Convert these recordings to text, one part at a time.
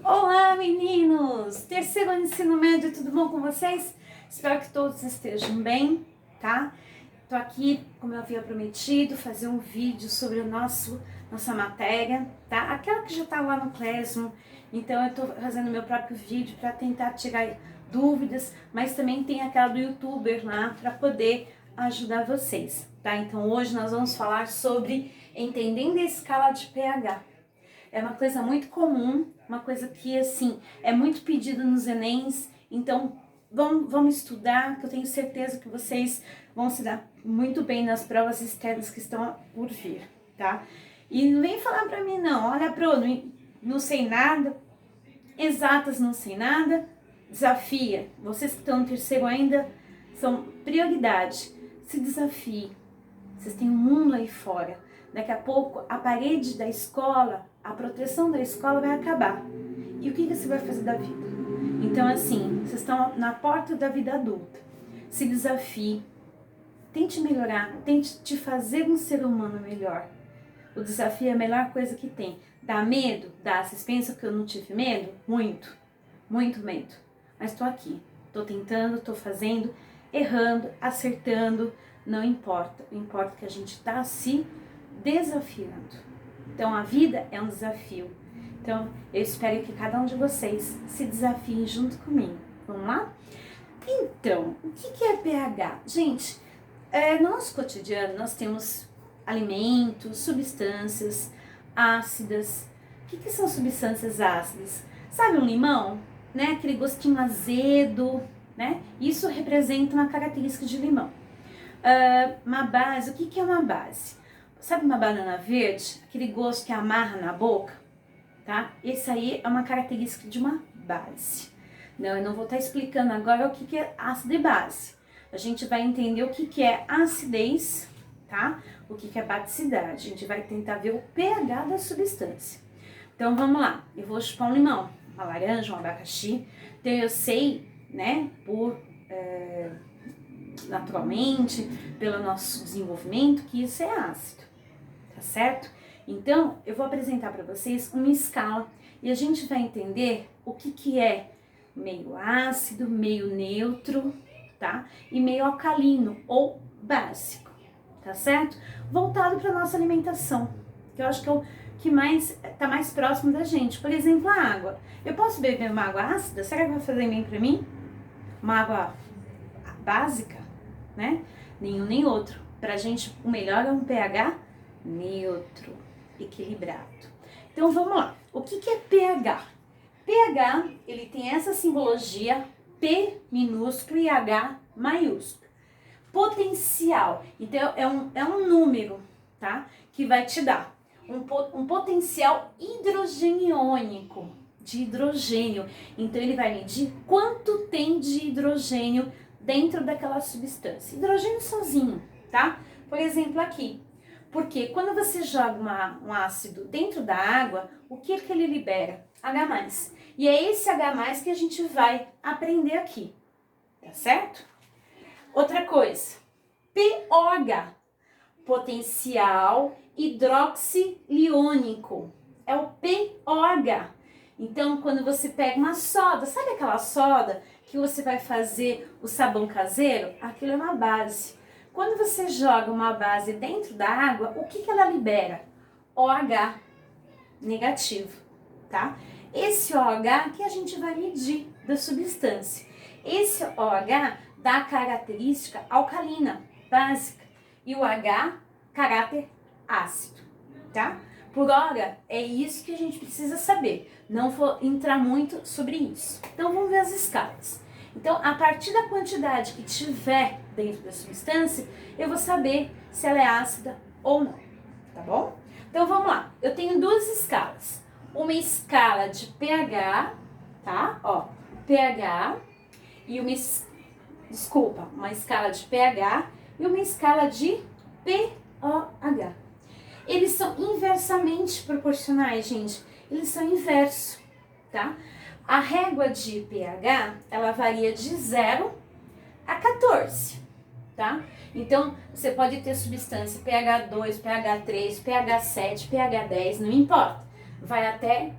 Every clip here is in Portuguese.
Olá, meninos! Terceiro ano de ensino médio, tudo bom com vocês? Espero que todos estejam bem, tá? Tô aqui, como eu havia prometido, fazer um vídeo sobre nossa matéria, tá? Aquela que já tá lá no Classroom, então eu tô fazendo meu próprio vídeo para tentar tirar dúvidas, mas também tem aquela do YouTuber lá para poder ajudar vocês, tá? Então hoje nós vamos falar sobre entendendo a escala de pH. É uma coisa muito comum, uma coisa que, assim, é muito pedida nos Enems, então vamos estudar, que eu tenho certeza que vocês vão se dar muito bem nas provas externas que estão por vir, tá? E não vem falar pra mim não, olha, não sei nada, exatas não sei nada, desafia. Vocês que estão no terceiro ainda são prioridade, se desafie. Vocês têm um mundo aí fora. Daqui a pouco a parede da escola, a proteção da escola vai acabar. E o que você vai fazer da vida? Então assim, vocês estão na porta da vida adulta. Se desafie, tente melhorar, tente te fazer um ser humano melhor. O desafio é a melhor coisa que tem. Dá medo? Dá. Vocês pensam que eu não tive medo? Muito, muito medo. Mas estou aqui, estou tentando, estou fazendo, errando, acertando, não importa. Importa que a gente está se desafiando. Então a vida é um desafio. Então eu espero que cada um de vocês se desafiem junto comigo. Vamos lá? Então, o que é pH? Gente, no nosso cotidiano nós temos alimentos, substâncias ácidas. O que são substâncias ácidas? Sabe um limão? Né? Aquele gostinho azedo, né? Isso representa uma característica de limão. Uma base, o que é uma base? Sabe uma banana verde? Aquele gosto que amarra na boca? Tá? Esse aí é uma característica de uma base. Não, eu não vou estar explicando agora o que é ácido e base. A gente vai entender o que é acidez, tá? O que é baticidade. A gente vai tentar ver o pH da substância. Então vamos lá. Eu vou chupar um limão, uma laranja, um abacaxi. Então eu sei, né, naturalmente, pelo nosso desenvolvimento, que isso é ácido, tá certo? Então, eu vou apresentar para vocês uma escala e a gente vai entender o que é meio ácido, meio neutro, tá? E meio alcalino ou básico, tá certo? Voltado para nossa alimentação, que eu acho que é o que tá mais próximo da gente. Por exemplo, a água. Eu posso beber uma água ácida? Será que vai fazer bem para mim? Uma água básica, né? Nenhum nem outro. Pra gente, o melhor é um pH neutro, equilibrado. Então vamos lá. O que é pH? pH, ele tem essa simbologia P minúsculo e H maiúsculo. Potencial, então é um número, tá? Que vai te dar um potencial hidrogeniônico, de hidrogênio. Então ele vai medir quanto tem de hidrogênio dentro daquela substância. Hidrogênio sozinho, tá? Por exemplo aqui, porque quando você joga um ácido dentro da água, o que ele libera? H+. E é esse H+, que a gente vai aprender aqui, tá certo? Outra coisa, POH, potencial hidroxiliônico, é o POH. Então, quando você pega uma soda, sabe aquela soda que você vai fazer o sabão caseiro? Aquilo é uma base. Quando você joga uma base dentro da água, o que ela libera? OH negativo, tá? Esse OH que a gente vai medir da substância. Esse OH dá a característica alcalina, básica, e o H, caráter ácido, tá? Por hora, é isso que a gente precisa saber. Não vou entrar muito sobre isso. Então, vamos ver as escalas. Então, a partir da quantidade que tiver dentro da substância, eu vou saber se ela é ácida ou não, tá bom? Então, vamos lá. Eu tenho duas escalas. Uma escala de pH, tá? Ó, pH e uma escala de pH e uma escala de pOH. Eles são inversamente proporcionais, gente. Eles são inversos, tá? A régua de pH, ela varia de 0 a 14, tá? Então, você pode ter substância pH 2, pH 3, pH 7, pH 10, não importa. Vai até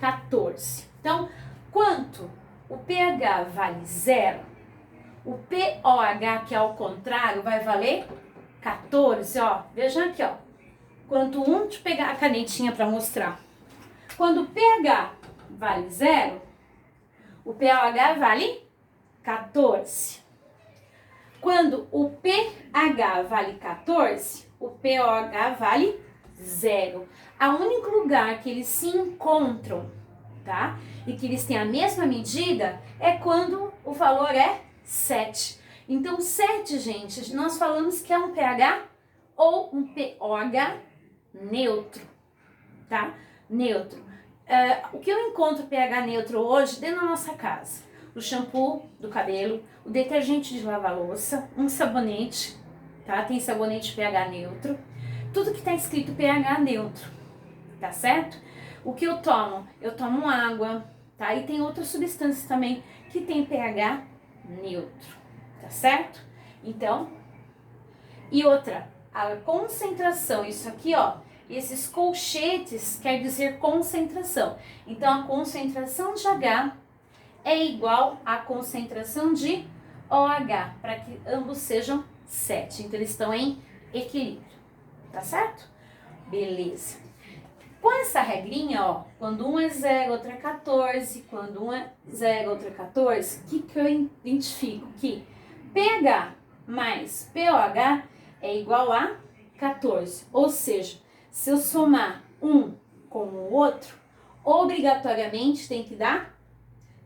14, Então, quanto o pH vale 0, o pOH, que é ao contrário, vai valer 14, ó. Veja aqui, ó. Quanto deixa eu pegar a canetinha para mostrar. Quando o pH vale 0, o pOH vale 14. Quando o pH vale 14, o pOH vale 0. O único lugar que eles se encontram, tá? E que eles têm a mesma medida é quando o valor é 7. Então, 7, gente, nós falamos que é um pH ou um pOH neutro, tá? Neutro. O que eu encontro pH neutro hoje dentro da nossa casa? O shampoo do cabelo, o detergente de lavar louça, um sabonete, tá? Tem sabonete pH neutro. Tudo que tá escrito pH neutro, tá certo? O que eu tomo? Eu tomo água, tá? E tem outras substâncias também que tem pH neutro, tá certo? Então, e outra, a concentração, isso aqui, ó, esses colchetes quer dizer concentração. Então, a concentração de H é igual à concentração de OH, para que ambos sejam 7. Então, eles estão em equilíbrio, tá certo? Beleza. Com essa regrinha, ó, quando um é 0, outro é 14, quando um é 0, outro é 14, o que eu identifico? Que pH mais pOH é igual a 14. Ou seja, se eu somar um com o outro, obrigatoriamente tem que dar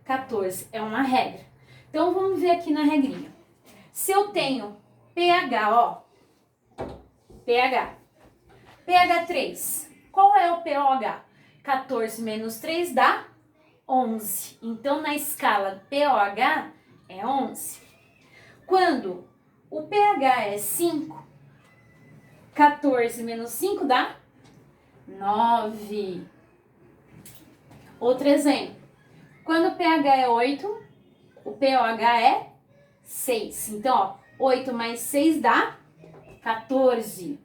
14. É uma regra. Então, vamos ver aqui na regrinha. Se eu tenho pH, ó, pH 3, qual é o pOH? 14 menos 3 dá 11. Então, na escala pOH é 11. Quando o pH é 5, 14 menos 5 dá 9. Outro exemplo. Quando o pH é 8, o pOH é 6. Então, ó, 8 mais 6 dá 14.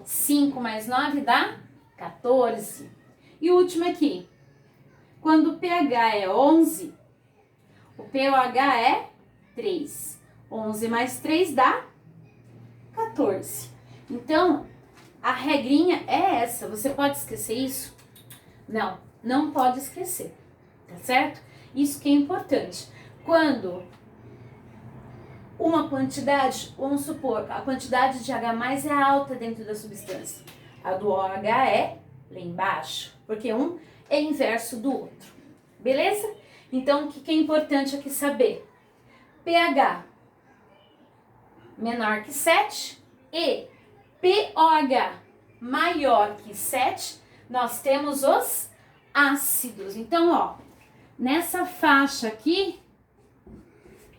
5 mais 9 dá 14. E o último aqui. Quando o pH é 11, o pOH é 3. 11 mais 3 dá 14. Então, a regrinha é essa. Você pode esquecer isso? Não, não pode esquecer. Tá certo? Isso que é importante. Quando uma quantidade, vamos supor, a quantidade de H+ é alta dentro da substância. A do OH é lá embaixo, porque um é inverso do outro. Beleza? Então, o que é importante aqui saber? pH menor que 7 e pOH maior que 7, nós temos os ácidos. Então, ó, nessa faixa aqui,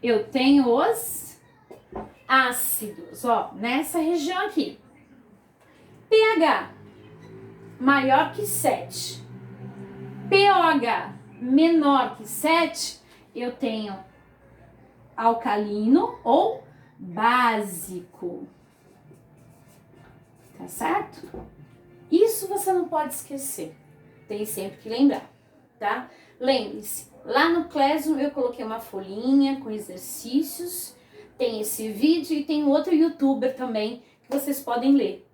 eu tenho os ácidos, ó, nessa região aqui. pH maior que 7, pOH menor que 7, eu tenho alcalino ou básico. Tá certo? Isso você não pode esquecer. Tem sempre que lembrar, tá? Lembre-se, lá no Classroom eu coloquei uma folhinha com exercícios, tem esse vídeo e tem outro youtuber também que vocês podem ler,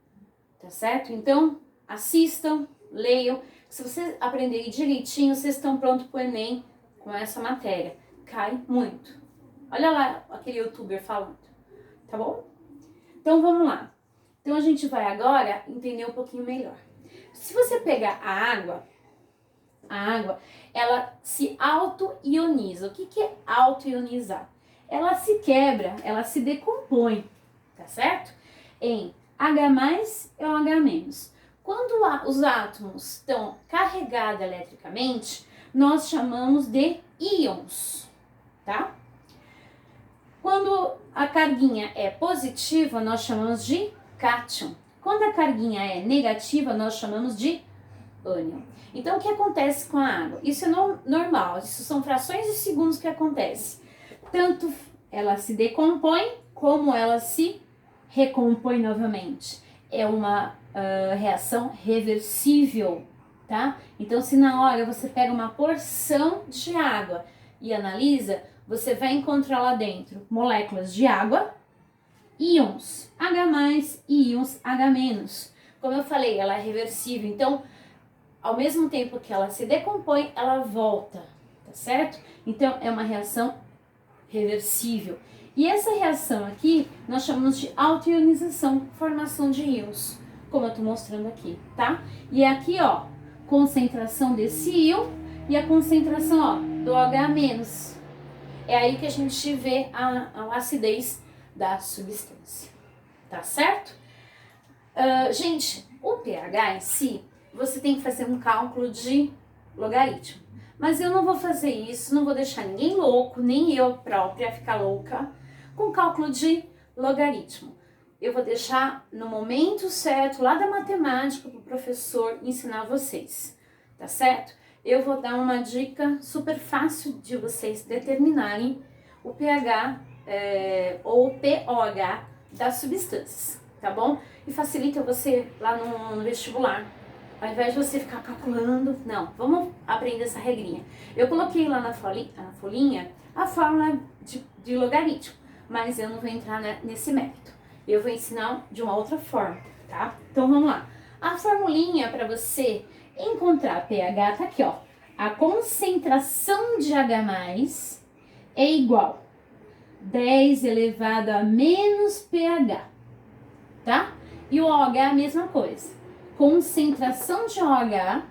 tá certo? Então, assistam, leiam. Se vocês aprenderem direitinho, vocês estão prontos para o Enem com essa matéria. Cai muito. Olha lá aquele youtuber falando, tá bom? Então, vamos lá. Então, a gente vai agora entender um pouquinho melhor. Se você pegar a água, ela se auto-ioniza. O que é auto-ionizar? Ela se quebra, ela se decompõe, tá certo? Em H+ e OH-. Quando os átomos estão carregados eletricamente, nós chamamos de íons, tá? Quando a carguinha é positiva, nós chamamos de cátion. Quando a carguinha é negativa, nós chamamos de ânion. Então, o que acontece com a água? Isso é normal, isso são frações de segundos que acontece. Tanto ela se decompõe, como ela se recompõe novamente. É uma reação reversível, tá? Então, se na hora você pega uma porção de água e analisa, você vai encontrar lá dentro moléculas de água, íons H+, e íons H-. Como eu falei, ela é reversível, então, ao mesmo tempo que ela se decompõe, ela volta, tá certo? Então, é uma reação reversível. E essa reação aqui, nós chamamos de autoionização, formação de íons, como eu tô mostrando aqui, tá? E aqui, ó, concentração desse íon e a concentração, ó, do H-. É aí que a gente vê a acidez da substância, tá certo? Gente, o pH em si, você tem que fazer um cálculo de logaritmo. Mas eu não vou fazer isso, não vou deixar ninguém louco, nem eu própria ficar louca, com cálculo de logaritmo. Eu vou deixar no momento certo, lá da matemática, para o professor ensinar vocês, tá certo? Eu vou dar uma dica super fácil de vocês determinarem o pH ou o pOH das substâncias, tá bom? E facilita você lá no vestibular. Ao invés de você ficar calculando, não, vamos aprender essa regrinha. Eu coloquei lá na folhinha a fórmula de logaritmo, mas eu não vou entrar nesse mérito. Eu vou ensinar de uma outra forma, tá? Então vamos lá. A formulinha para você encontrar pH tá aqui, ó. A concentração de H+ é igual 10 elevado a menos pH, tá? E o OH é a mesma coisa. Concentração de OH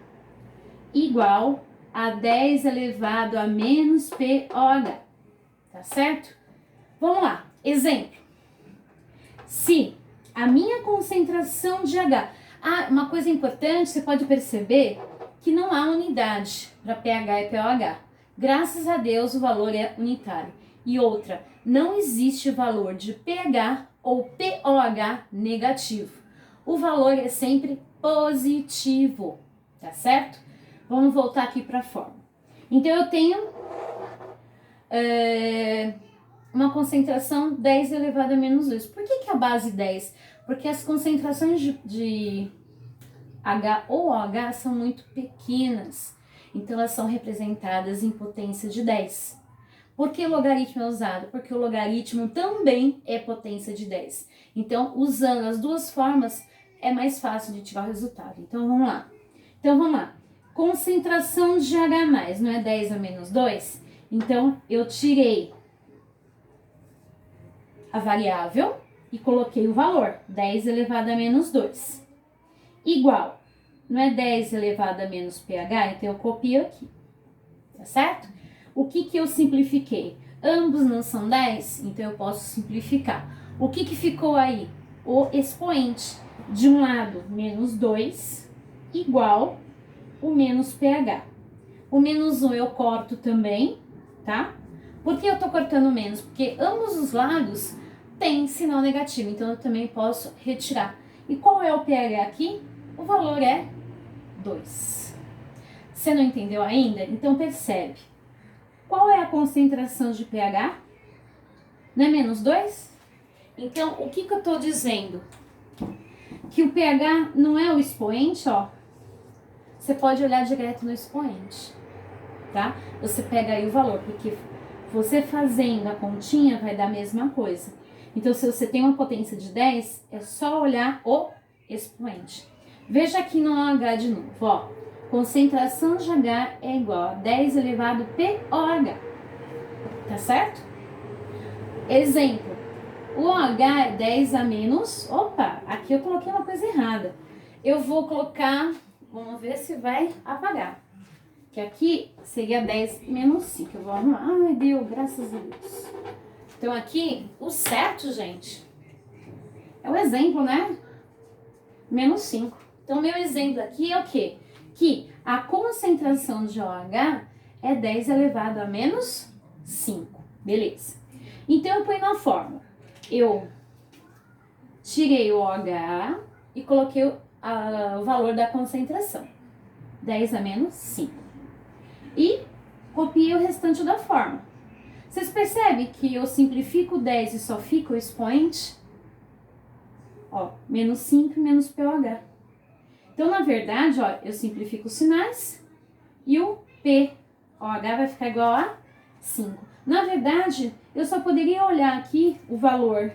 igual a 10 elevado a menos pOH, tá certo? Vamos lá, exemplo. Se a minha concentração de H... uma coisa importante, você pode perceber que não há unidade para pH e pOH. Graças a Deus o valor é unitário. E outra, não existe valor de pH ou pOH negativo. O valor é sempre positivo, tá certo? Vamos voltar aqui para a fórmula. Então, eu tenho uma concentração 10 elevado a menos 2. Por que a base 10? Porque as concentrações de H ou OH são muito pequenas. Então, elas são representadas em potência de 10. Por que o logaritmo é usado? Porque o logaritmo também é potência de 10. Então, usando as duas formas, é mais fácil de tirar o resultado. Então, vamos lá. Concentração de H+, não é 10 a menos 2? Então, eu tirei a variável e coloquei o valor, 10 elevado a menos 2. Igual, não é 10 elevado a menos pH? Então, eu copio aqui, tá certo? O que eu simplifiquei? Ambos não são 10, então eu posso simplificar. O que ficou aí? O expoente. De um lado, menos 2, igual o menos pH. O menos 1 eu corto também, tá? Por que eu tô cortando menos? Porque ambos os lados têm sinal negativo, então eu também posso retirar. E qual é o pH aqui? O valor é 2. Você não entendeu ainda? Então percebe. Qual é a concentração de pH? Não é menos 2? Então, o que eu tô dizendo? Que o pH não é o expoente, ó. Você pode olhar direto no expoente, tá? Você pega aí o valor, porque você fazendo a continha vai dar a mesma coisa. Então, se você tem uma potência de 10, é só olhar o expoente. Veja aqui no OH de novo, ó. Concentração de H é igual a 10 elevado a pOH, tá certo? Exemplo. O OH é 10 a menos... Opa, aqui eu coloquei uma coisa errada. Eu vou colocar... Vamos ver se vai apagar. Que aqui seria 10 menos 5. Eu vou arrumar. Ai, Deus, graças a Deus. Então, aqui, o certo, gente, é o exemplo, né? Menos 5. Então, meu exemplo aqui é o quê? Que a concentração de OH é 10 elevado a menos 5. Beleza. Então, eu ponho na fórmula. Eu tirei o OH e coloquei o valor da concentração. 10 a menos 5. E copiei o restante da fórmula. Vocês percebem que eu simplifico 10 e só fica o expoente? Ó, menos 5 menos pOH. Então, na verdade, ó, eu simplifico os sinais e o pOH vai ficar igual a 5. Na verdade, eu só poderia olhar aqui o valor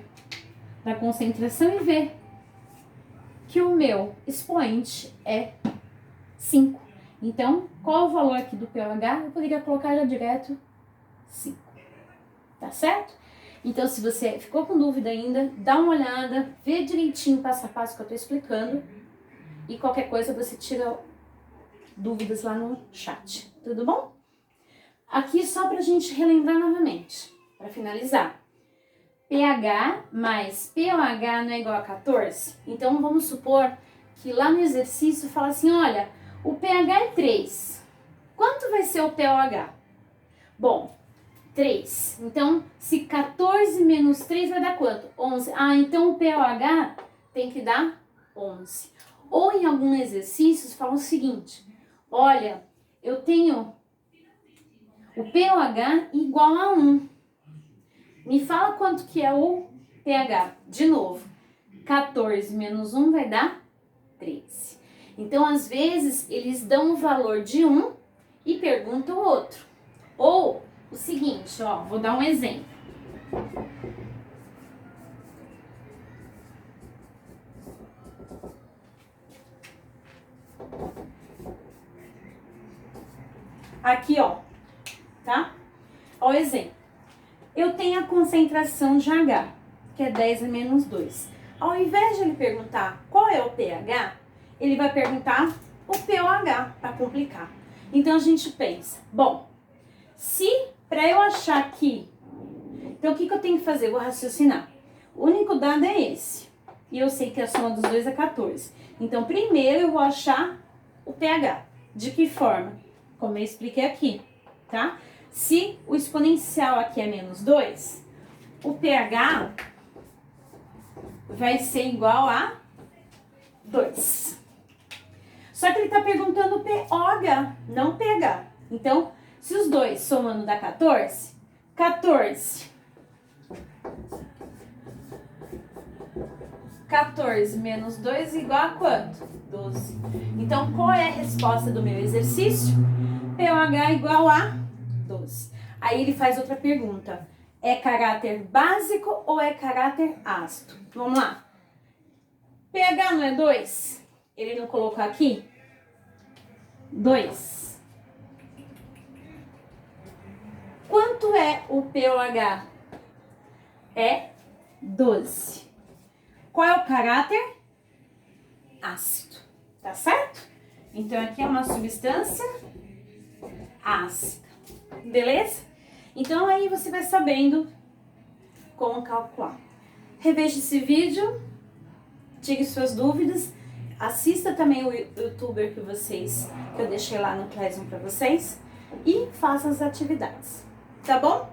da concentração e ver que o meu expoente é 5. Então, qual o valor aqui do pOH? Eu poderia colocar já direto 5. Tá certo? Então, se você ficou com dúvida ainda, dá uma olhada, vê direitinho passo a passo que eu tô explicando. E qualquer coisa você tira dúvidas lá no chat. Tudo bom? Aqui só pra gente relembrar novamente, para finalizar. pH mais pOH não é igual a 14? Então, vamos supor que lá no exercício fala assim, olha, o pH é 3. Quanto vai ser o pOH? Bom, 3. Então, se 14 menos 3 vai dar quanto? 11. Ah, então o pOH tem que dar 11. Ou em alguns exercícios falam o seguinte, olha, eu tenho o pOH igual a 1. Me fala quanto que é o pH. De novo, 14 menos 1 vai dar 13. Então, às vezes, eles dão o valor de um e perguntam o outro. Ou o seguinte, ó, vou dar um exemplo. Aqui, ó, tá? Ó o exemplo. Eu tenho a concentração de H, que é 10 a menos 2. Ao invés de ele perguntar qual é o pH, ele vai perguntar o pOH, para complicar. Então, a gente pensa, bom, se para eu achar aqui, então o que eu tenho que fazer? Eu vou raciocinar. O único dado é esse, e eu sei que a soma dos dois é 14. Então, primeiro eu vou achar o pH. De que forma? Como eu expliquei aqui, tá? Se o exponencial aqui é menos 2, o pH vai ser igual a 2. Só que ele está perguntando o pOH, não pH. Então, se os dois somando dá 14, 14 menos 2 igual a quanto? 12. Então, qual é a resposta do meu exercício? pOH igual a 12. Aí ele faz outra pergunta. É caráter básico ou é caráter ácido? Vamos lá. pH não é 2? Ele não colocou aqui? 2. Quanto é o pOH? É 12. Qual é o caráter? Ácido. Tá certo? Então, aqui é uma substância ácida. Beleza? Então, aí você vai sabendo como calcular. Reveja esse vídeo, tire suas dúvidas, assista também o youtuber que eu deixei lá no Classroom para vocês e faça as atividades, tá bom?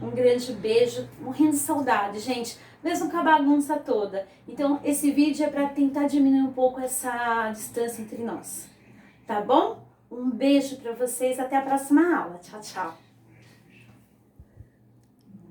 Um grande beijo, morrendo de saudade, gente, mesmo com a bagunça toda. Então, esse vídeo é para tentar diminuir um pouco essa distância entre nós, tá bom? Um beijo para vocês, até a próxima aula. Tchau, tchau.